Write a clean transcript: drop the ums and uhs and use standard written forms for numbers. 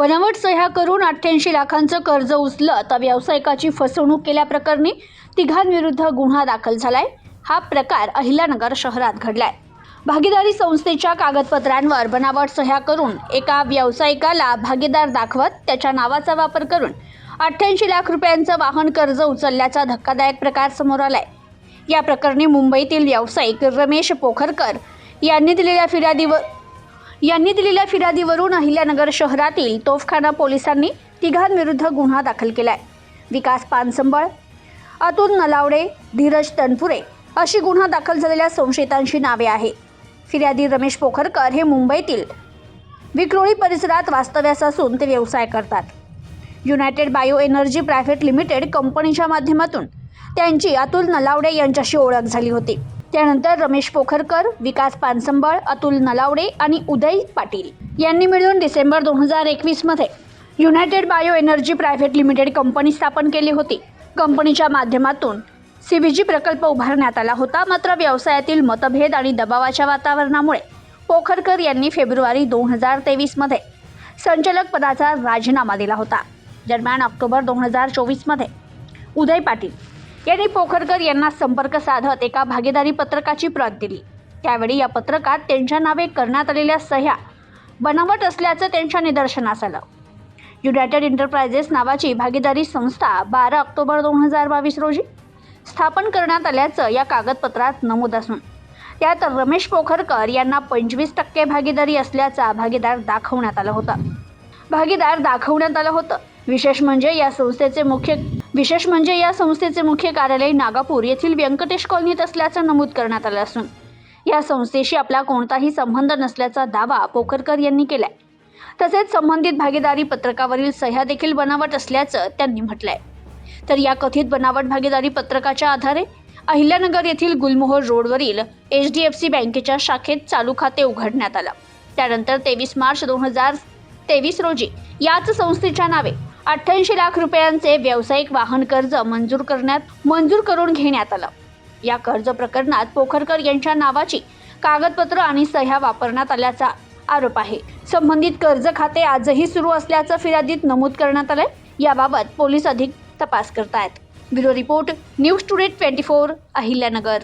बनावट सह्या करून 88 लाखांचं कर्ज उचलत व्यावसायिकाची फसवणूक केल्याप्रकरणी तिघांविरुद्ध गुन्हा दाखल झालाय। हा प्रकार अहिल्यानगर शहरात घडलाय। भागीदारी संस्थेच्या कागदपत्रांवर बनावट सह्या करून एका व्यावसायिकाला भागीदार दाखवत त्याच्या नावाचा वापर करून 88 लाख रुपयांचं वाहन कर्ज उचलल्याचा धक्कादायक प्रकार समोर आलाय। या प्रकरणी मुंबईतील व्यावसायिक रमेश पोखरकर यांनी दिलेल्या फिर्यादीवरून अहिल्यानगर शहरातील तोफखाना पोलिसांनी तिघांविरुद्ध गुन्हा दाखल केलाय। विकास पानसंबळ, अतुल नलावडे, धीरज तनपुरे अशी गुन्हा दाखल झालेल्या संशयितांची नावे आहेत। फिर्यादी रमेश पोखरकर हे मुंबईतील विक्रोळी परिसरात वास्तव्यास असून ते व्यवसाय करतात। United bio energy private limited कंपनीच्या माध्यमातून त्यांची अतुल नलावडे यांच्याशी ओळख झाली होती। त्यानंतर रमेश पोखरकर, विकास पानसंबळ, अतुल नलावडे आणि उदय पाटील यांनी मिळून डिसेंबर 2021 मध्ये United bio energy private limited company स्थापन केली होती। कंपनीच्या माध्यमातून सीबीजी प्रकल्प उभारण्यात आला होता। मात्र व्यवसायातील मतभेद आणि दबावाच्या वातावरणामुळे पोखरकर यांनी फेब्रुवारी 2023 मध्ये संचालक पदाचा राजीनामा दिला होता। दरम्यान ऑक्टोबर 2024 मध्ये उदय पाटील यांनी पोखरकर यांना संपर्क साधत एका भागीदारी पत्रकाची प्रत दिली। त्यावेळी या पत्रकात त्यांच्या नावे करण्यात आलेल्या सह्या बनावट असल्याचं त्यांच्या निदर्शनास आलं। युनायटेड एंटरप्राइजेस नावाची भागीदारी संस्था 12 ऑक्टोबर 2022 रोजी स्थापन करण्यात आल्याचं या कागदपत्रात नमूद असून त्यात रमेश पोखरकर यांना 25% भागीदारी असल्याचा भागीदार दाखवण्यात आलं होतं। विशेष म्हणजे या संस्थेचे मुख्य कार्यालय नागपूर येथील व्यंकटेश कॉलनीत असल्याचं नमूद करण्यात आलं असून या संस्थेशी आपला कोणताही संबंध नसल्याचा दावा पोखरकर यांनी केलाय। तसेच संबंधित भागीदारी पत्रकावरील सह्या देखील बनावट असल्याचं त्यांनी म्हटलंय। तर या कथित बनावट भागीदारी पत्रकाच्या आधारे अहिल्यानगर येथील गुलमोहर रोडवरील HDFC बँकेच्या शाखेत चालू खाते उघडण्यात आलं। त्यानंतर 23 मार्च 2023 रोजी याच संस्थेच्या नावे 88 लाख रुपयांचे व्यावसायिक वाहन कर्ज मंजूर करून घेण्यात आलं। या कर्ज प्रकरणात पोखरकर यांच्या नावाची कागदपत्र आणि सह्या वापरण्यात आल्याचा आरोप आहे। संबंधित कर्ज खाते आजही सुरू असल्याचं फिर्यादीत नमूद करण्यात आलंय। याबाबत पोलीस अधिक तपास करतायत। Bureau report, news today 24, Ahilyanagar.